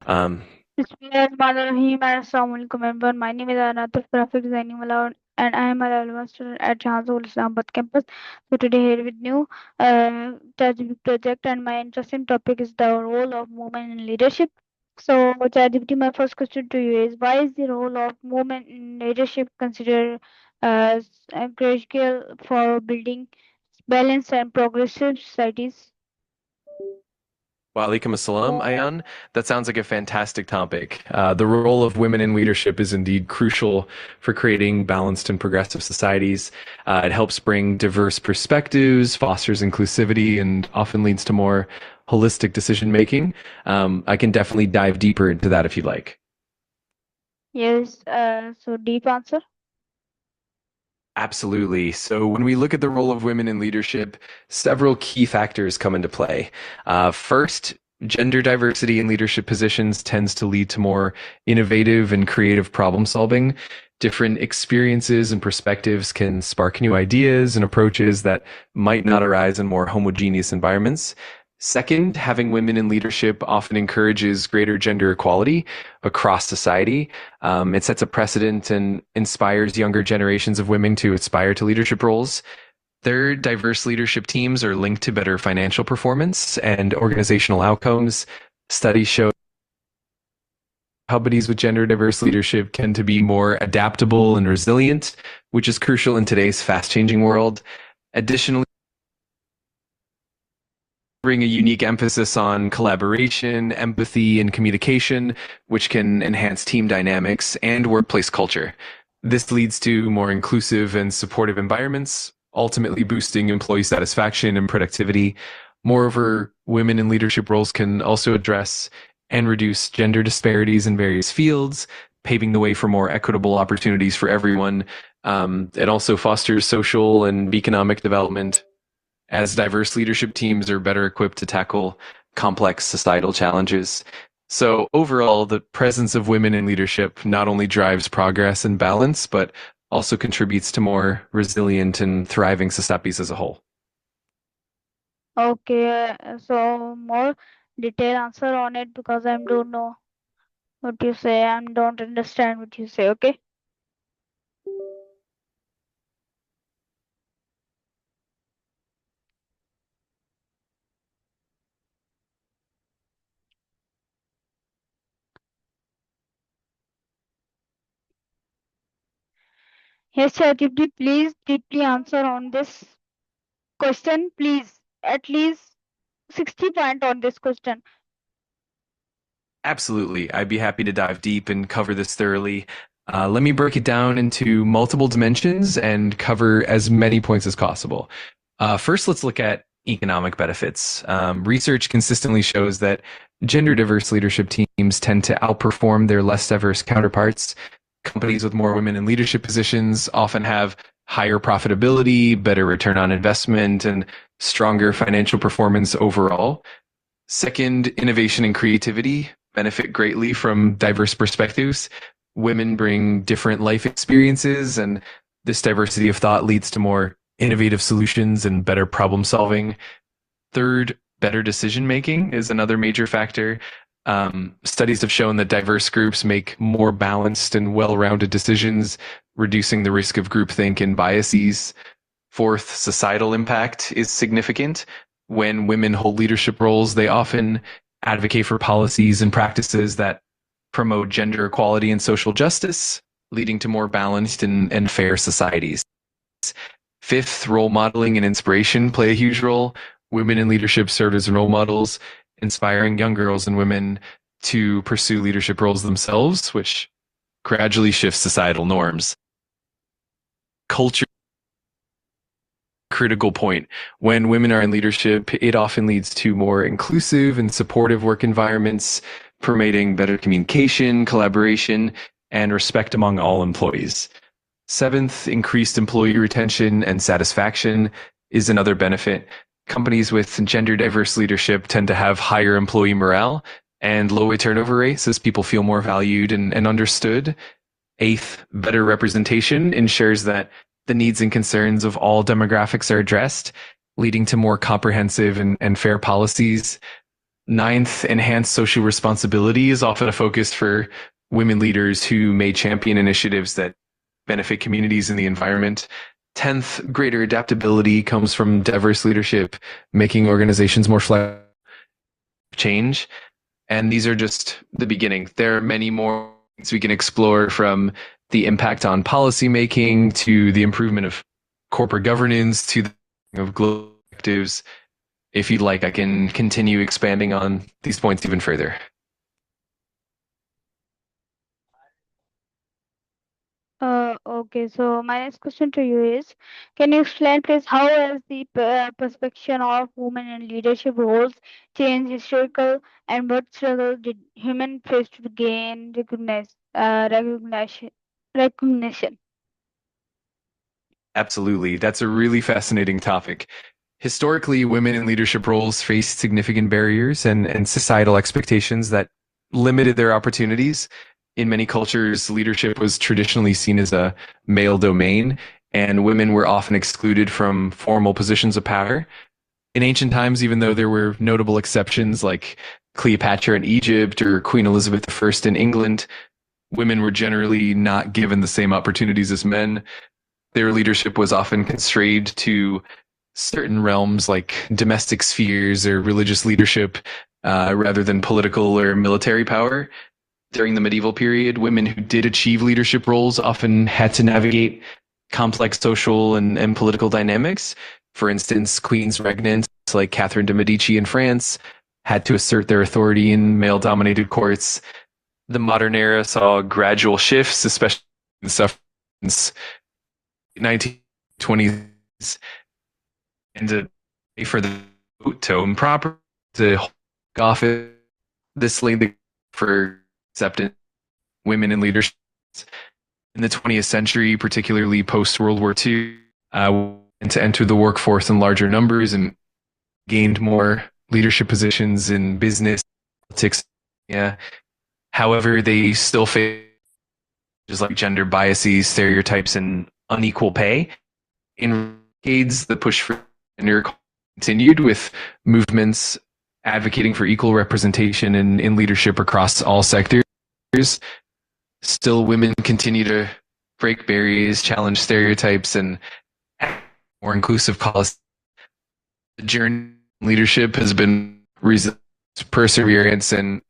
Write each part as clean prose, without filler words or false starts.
Um, Bismillahirrahmanirrahim. Assalamualaikum everyone. My name is Anatul Graphic Designing Malone and I am a level 1 student at Jahanzul Islamabad campus. So today here with new ChatGPT project and my interesting topic is the role of women in leadership. So ChatGPT, my first question to you is why is the role of women in leadership considered as critical for building balanced and progressive societies? Wa alaikum assalam, Ayan. That sounds like a fantastic topic. The role of women in leadership is indeed crucial for creating balanced and progressive societies. It helps bring diverse perspectives, fosters inclusivity, and often leads to more holistic decision making. I can definitely dive deeper into that if you'd like. Yes, so deep answer. Absolutely. So when we look at the role of women in leadership, several key factors come into play. First, gender diversity in leadership positions tends to lead to more innovative and creative problem solving. Different experiences and perspectives can spark new ideas and approaches that might not arise in more homogeneous environments. Second, having women in leadership often encourages greater gender equality across society. It sets a precedent and inspires younger generations of women to aspire to leadership roles. Third, diverse leadership teams are linked to better financial performance and organizational outcomes. Studies show companies with gender diverse leadership tend to be more adaptable and resilient, which is crucial in today's fast changing world. Additionally, bring a unique emphasis on collaboration, empathy, and communication, which can enhance team dynamics and workplace culture. This leads to more inclusive and supportive environments, ultimately boosting employee satisfaction and productivity. Moreover, women in leadership roles can also address and reduce gender disparities in various fields, paving the way for more equitable opportunities for everyone. It also fosters social and economic development as diverse leadership teams are better equipped to tackle complex societal challenges. So overall, the presence of women in leadership not only drives progress and balance, but also contributes to more resilient and thriving societies as a whole. Okay, so more detailed answer on it because I don't know what you say and don't understand what you say. Okay. Yes, ChatGPT, please deeply answer on this question, please. At least 60 point on this question. Absolutely. I'd be happy to dive deep and cover this thoroughly. Let me break it down into multiple dimensions and cover as many points as possible. First, let's look at economic benefits. Research consistently shows that gender diverse leadership teams tend to outperform their less diverse counterparts. Companies with more women in leadership positions often have higher profitability, better return on investment, and stronger financial performance overall. Second, innovation and creativity benefit greatly from diverse perspectives. Women bring different life experiences, and this diversity of thought leads to more innovative solutions and better problem solving. Third, better decision making is another major factor. Studies have shown that diverse groups make more balanced and well rounded decisions, reducing the risk of groupthink and biases. Fourth, societal impact is significant. When women hold leadership roles, they often advocate for policies and practices that promote gender equality and social justice, leading to more balanced and fair societies. Fifth, role modeling and inspiration play a huge role. Women in leadership serve as role models, inspiring young girls and women to pursue leadership roles themselves, which gradually shifts societal norms. Culture critical point. When women are in leadership, it often leads to more inclusive and supportive work environments, promoting better communication, collaboration, and respect among all employees. Seventh, increased employee retention and satisfaction is another benefit. Companies with gender diverse leadership tend to have higher employee morale and lower turnover rates as people feel more valued and understood. Eighth, better representation ensures that the needs and concerns of all demographics are addressed, leading to more comprehensive and fair policies. Ninth, enhanced social responsibility is often a focus for women leaders who may champion initiatives that benefit communities and the environment. 10th, greater adaptability comes from diverse leadership, making organizations more flexible to change. And these are just the beginning. There are many more things we can explore, from the impact on policymaking to the improvement of corporate governance to the of global objectives. If you'd like, I can continue expanding on these points even further. Okay, so my next question to you is, can you explain, please, how has the perception of women in leadership roles changed historical, and what struggle did human face to gain recognition? Absolutely. That's a really fascinating topic. Historically, women in leadership roles faced significant barriers and societal expectations that limited their opportunities. In many cultures, leadership was traditionally seen as a male domain, and women were often excluded from formal positions of power. In ancient times, even though there were notable exceptions like Cleopatra in Egypt or Queen Elizabeth I in England, women were generally not given the same opportunities as men. Their leadership was often constrained to certain realms like domestic spheres or religious leadership, rather than political or military power. During the medieval period, women who did achieve leadership roles often had to navigate complex social and political dynamics. For instance, queens regnant like Catherine de' Medici in France had to assert their authority in male-dominated courts. The modern era saw gradual shifts, especially in suffrage 1920s, and for the vote to own property, to hold office. This laid the for acceptance women in leadership in the 20th century, particularly post World War II, and to enter the workforce in larger numbers and gained more leadership positions in business, politics. Yeah. However, they still face just like gender biases, stereotypes, and unequal pay. In decades, the push for gender continued, with movements advocating for equal representation in leadership across all sectors. Still, women continue to break barriers, challenge stereotypes, and have more inclusive policies. The journey in leadership has been perseverance and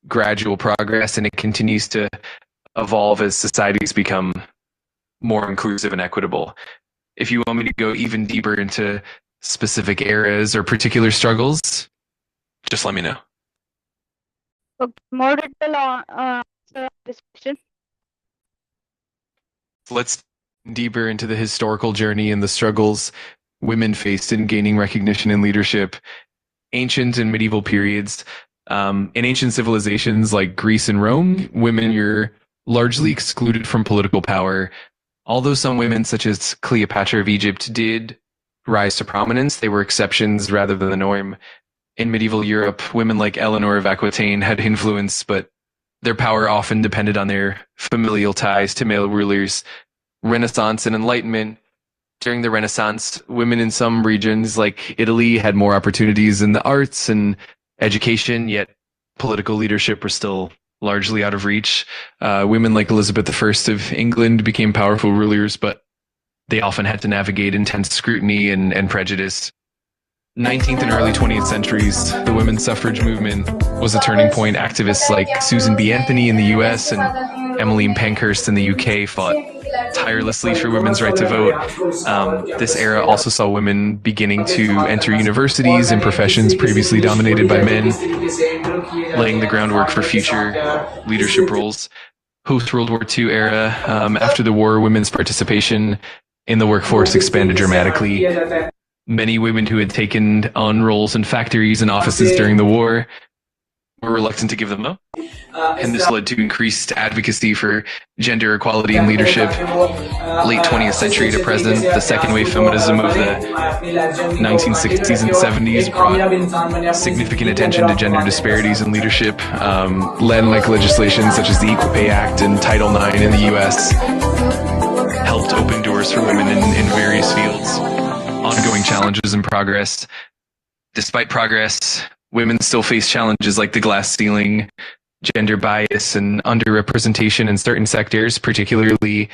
gradual progress, and it continues to evolve as societies become more inclusive and equitable. If you want me to go even deeper into specific eras or particular struggles, just let me know. Okay, more detail on this question. Let's deeper into the historical journey and the struggles women faced in gaining recognition in leadership. Ancient and medieval periods. In ancient civilizations like Greece and Rome, women were largely excluded from political power. Although some women, such as Cleopatra of Egypt, did rise to prominence, they were exceptions rather than the norm. In medieval Europe, women like Eleanor of Aquitaine had influence, but their power often depended on their familial ties to male rulers. Renaissance and Enlightenment. During the Renaissance, women in some regions like Italy had more opportunities in the arts and education, yet political leadership were still largely out of reach. Women like Elizabeth I of England became powerful rulers, but they often had to navigate intense scrutiny and prejudice. 19th and early 20th centuries, the women's suffrage movement was a turning point. Activists like Susan B. Anthony in the US and Emmeline Pankhurst in the UK fought tirelessly for women's right to vote. This era also saw women beginning to enter universities and professions previously dominated by men, laying the groundwork for future leadership roles. Post-World War II era, after the war, women's participation in the workforce expanded dramatically. Many women who had taken on roles in factories and offices during the war were reluctant to give them up, and this led to increased advocacy for gender equality in leadership. Late 20th century to present, the second wave feminism of the 1960s and 70s brought significant attention to gender disparities in leadership. Landmark legislation such as the Equal Pay Act and Title IX in the US helped open doors for women in various fields. Ongoing challenges and progress. Despite progress, women still face challenges like the glass ceiling, gender bias, and underrepresentation in certain sectors, particularly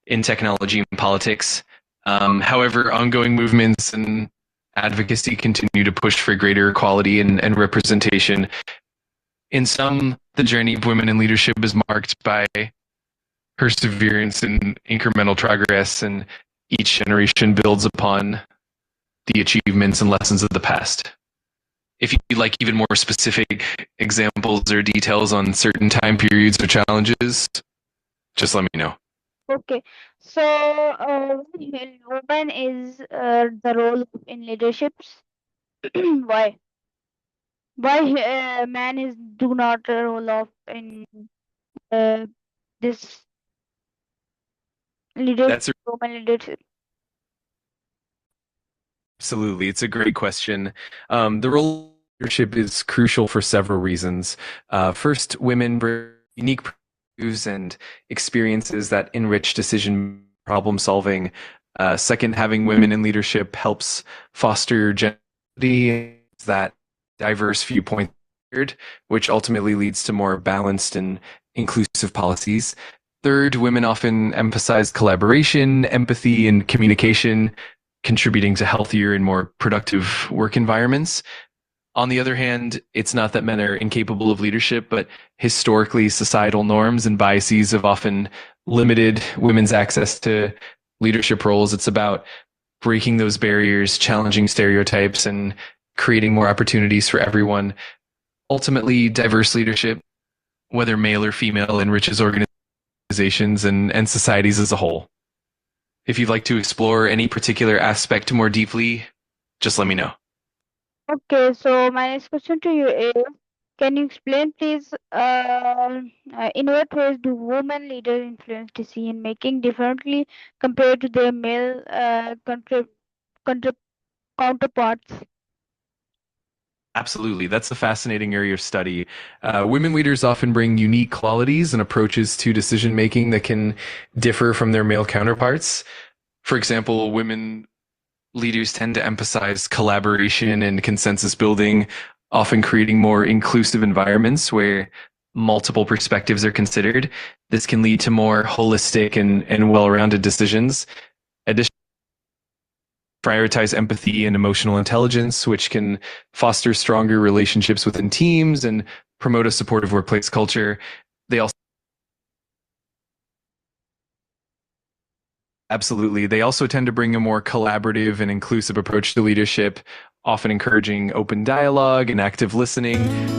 in technology and politics. However, ongoing movements and advocacy continue to push for greater equality and representation. In some, the journey of women in leadership is marked by perseverance and incremental progress, and each generation builds upon the achievements and lessons of the past. If you'd like even more specific examples or details on certain time periods or challenges, just let me know. Okay, so when woman is the role in leaderships. Why? Why man is do not roll off in uh, this leadership, That's woman leadership? absolutely. It's a great question. The role of leadership is crucial for several reasons. First, women bring unique perspectives and experiences that enrich decision problem solving. Second, having women in leadership helps foster generosity, that diverse viewpoint, which ultimately leads to more balanced and inclusive policies. Third, women often emphasize collaboration, empathy, and communication, contributing to healthier and more productive work environments. On the other hand, it's not that men are incapable of leadership, but historically, societal norms and biases have often limited women's access to leadership roles. It's about breaking those barriers, challenging stereotypes, and creating more opportunities for everyone. Ultimately, diverse leadership, whether male or female, enriches organizations and societies as a whole. If you'd like to explore any particular aspect more deeply, just let me know. Okay, so my next question to you is, can you explain, please, in what ways do women leaders influence decision making differently compared to their male contra counterparts? Absolutely. That's a fascinating area of study. Women leaders often bring unique qualities and approaches to decision making that can differ from their male counterparts. For example, women leaders tend to emphasize collaboration and consensus building, often creating more inclusive environments where multiple perspectives are considered. This can lead to more holistic and well-rounded decisions. Additionally, prioritize empathy and emotional intelligence, which can foster stronger relationships within teams and promote a supportive workplace culture. They also Absolutely. They also tend to bring a more collaborative and inclusive approach to leadership, often encouraging open dialogue and active listening.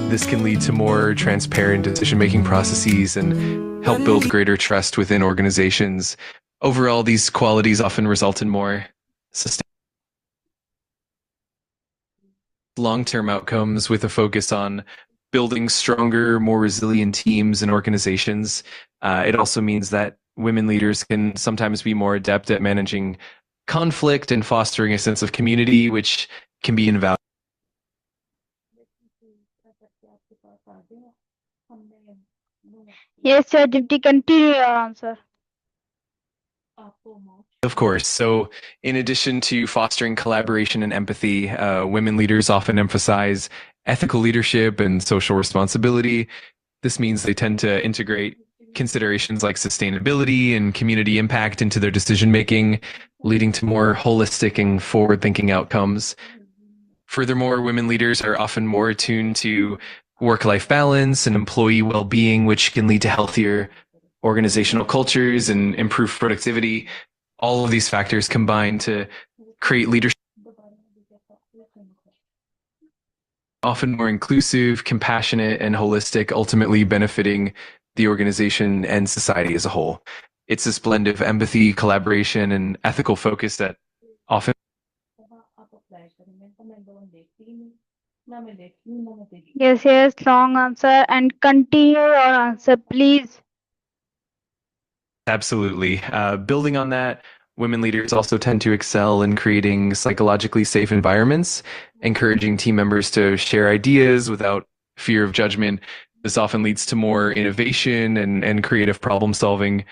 This can lead to more transparent decision-making processes and help build greater trust within organizations. Overall, these qualities often result in more sustainable long-term outcomes with a focus on building stronger, more resilient teams and organizations. It also means that women leaders can sometimes be more adept at managing conflict and fostering a sense of community, which can be invaluable. Yes, ChatGPT, continue your answer. Of course. So, in addition to fostering collaboration and empathy, women leaders often emphasize ethical leadership and social responsibility. This means they tend to integrate considerations like sustainability and community impact into their decision making, leading to more holistic and forward thinking outcomes. Furthermore, women leaders are often more attuned to work life balance and employee well being, which can lead to healthier organizational cultures and improve productivity. All of these factors combine to create leadership often more inclusive, compassionate, and holistic, ultimately benefiting the organization and society as a whole. It's this blend of empathy, collaboration, and ethical focus that often Yes, yes, long answer, and continue your answer, please. absolutely. Building on that, women leaders also tend to excel in creating psychologically safe environments, encouraging team members to share ideas without fear of judgment. This often leads to more innovation and creative problem solving.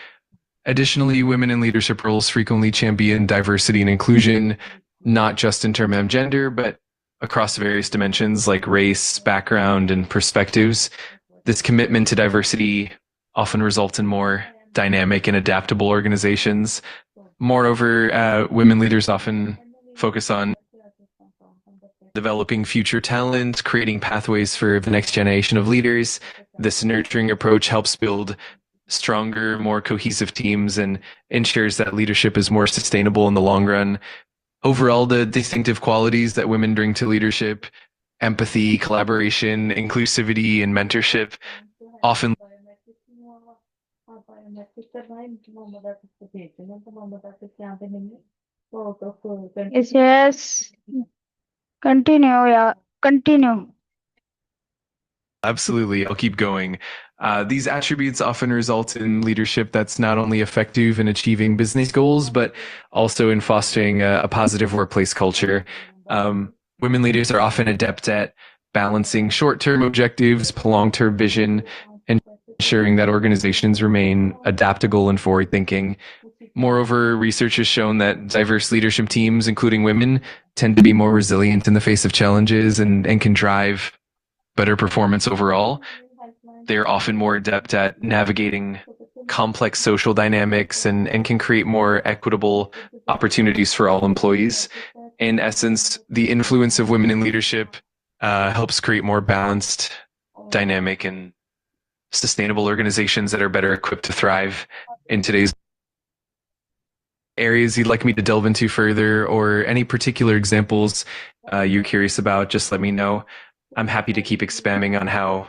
Additionally, women in leadership roles frequently champion diversity and inclusion, not just in terms of gender, but across various dimensions like race, background, and perspectives. This commitment to diversity often results in more dynamic and adaptable organizations. Moreover, women leaders often focus on developing future talent, creating pathways for the next generation of leaders. This nurturing approach helps build stronger, more cohesive teams and ensures that leadership is more sustainable in the long run. Overall, the distinctive qualities that women bring to leadership, empathy, collaboration, inclusivity, and mentorship, often Yes, yes. Continue, yeah. Continue. absolutely, I'll keep going. These attributes often result in leadership that's not only effective in achieving business goals, but also in fostering a positive workplace culture. Women leaders are often adept at balancing short-term objectives, long-term vision, and ensuring that organizations remain adaptable and forward-thinking. Moreover, research has shown that diverse leadership teams, including women, tend to be more resilient in the face of challenges and can drive better performance overall. They're often more adept at navigating complex social dynamics and can create more equitable opportunities for all employees. In essence, the influence of women in leadership helps create more balanced, dynamic, and sustainable organizations that are better equipped to thrive in today's areas you'd like me to delve into further or any particular examples you're curious about, just let me know. I'm happy to keep expanding on how.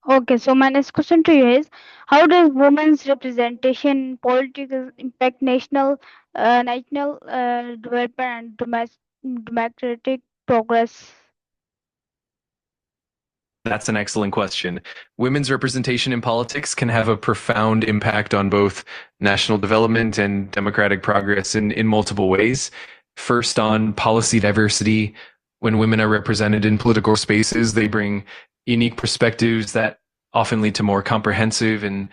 Okay, so my next question to you is, how does women's representation in politics impact national development and democratic progress? That's an excellent question. Women's representation in politics can have a profound impact on both national development and democratic progress in multiple ways. First, on policy diversity. When women are represented in political spaces, they bring unique perspectives that often lead to more comprehensive and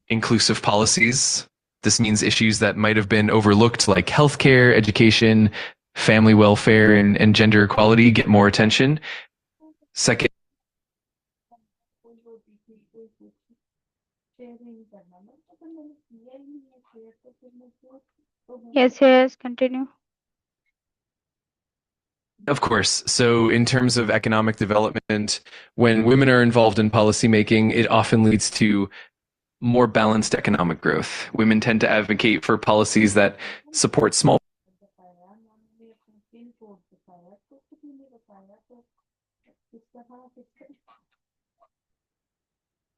inclusive policies. This means issues that might have been overlooked, like healthcare, education, family welfare, and gender equality, get more attention. Second, Yes, yes, continue. of course. So, in terms of economic development, when women are involved in policymaking, it often leads to more balanced economic growth. Women tend to advocate for policies that support small.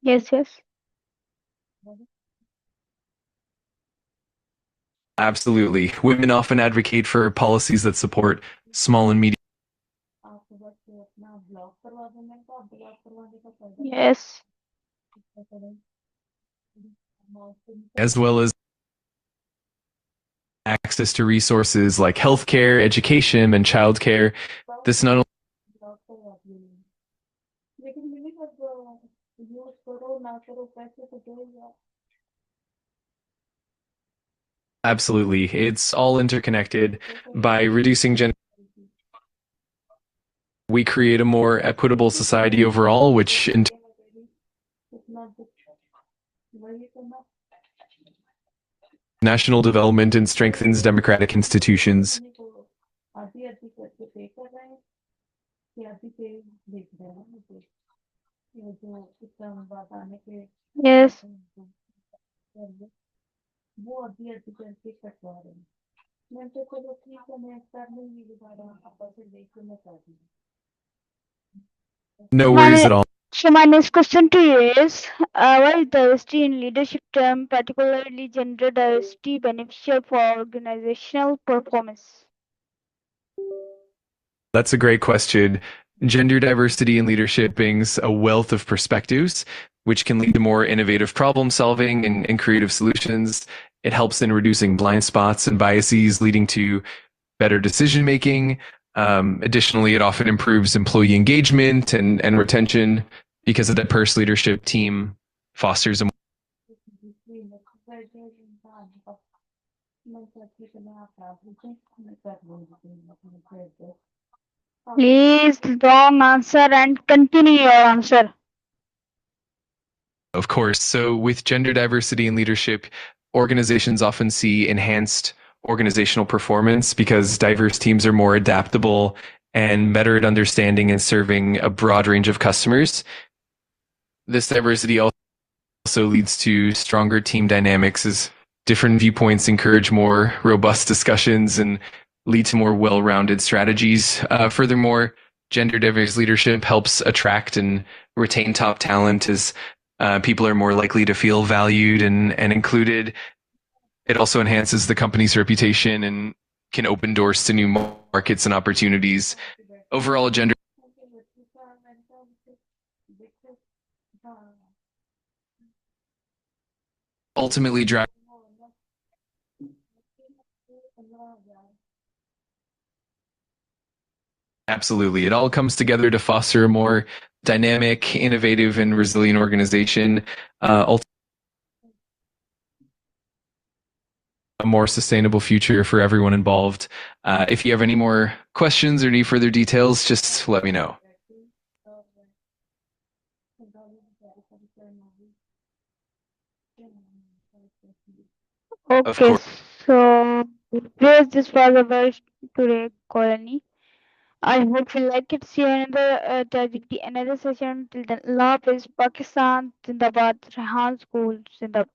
Yes, yes. Absolutely. Women often advocate for policies that support small and medium, Yes. as well as access to resources like healthcare, education, and childcare. This not only absolutely, it's all interconnected. By reducing gender, we create a more equitable society overall, which in national development and strengthens democratic institutions. Yes. No So worries at my, all. so my next question to you is, why is diversity in leadership term, particularly gender diversity, beneficial for organizational performance? That's a great question. Gender diversity in leadership brings a wealth of perspectives, which can lead to more innovative problem solving and creative solutions. It helps in reducing blind spots and biases, leading to better decision making. Additionally, it often improves employee engagement and retention because a diverse leadership team fosters a Please, wrong answer and continue your answer. Of course. So, with gender diversity in leadership, organizations often see enhanced organizational performance because diverse teams are more adaptable and better at understanding and serving a broad range of customers. This diversity also leads to stronger team dynamics as different viewpoints encourage more robust discussions and lead to more well-rounded strategies. Furthermore, gender diverse leadership helps attract and retain top talent as people are more likely to feel valued and included. It also enhances the company's reputation and can open doors to new markets and opportunities. Overall, gender ultimately drives. Absolutely. It all comes together to foster a more dynamic, innovative, and resilient organization, ultimately a more sustainable future for everyone involved. If you have any more questions or need further details, just let me know. Of Okay, course. so this was a very today colony. I hope you like it. See you in the Chatgpt another session. Till then, Allah Hafiz, Pakistan, Zindabad, Rehan School, Zindabad.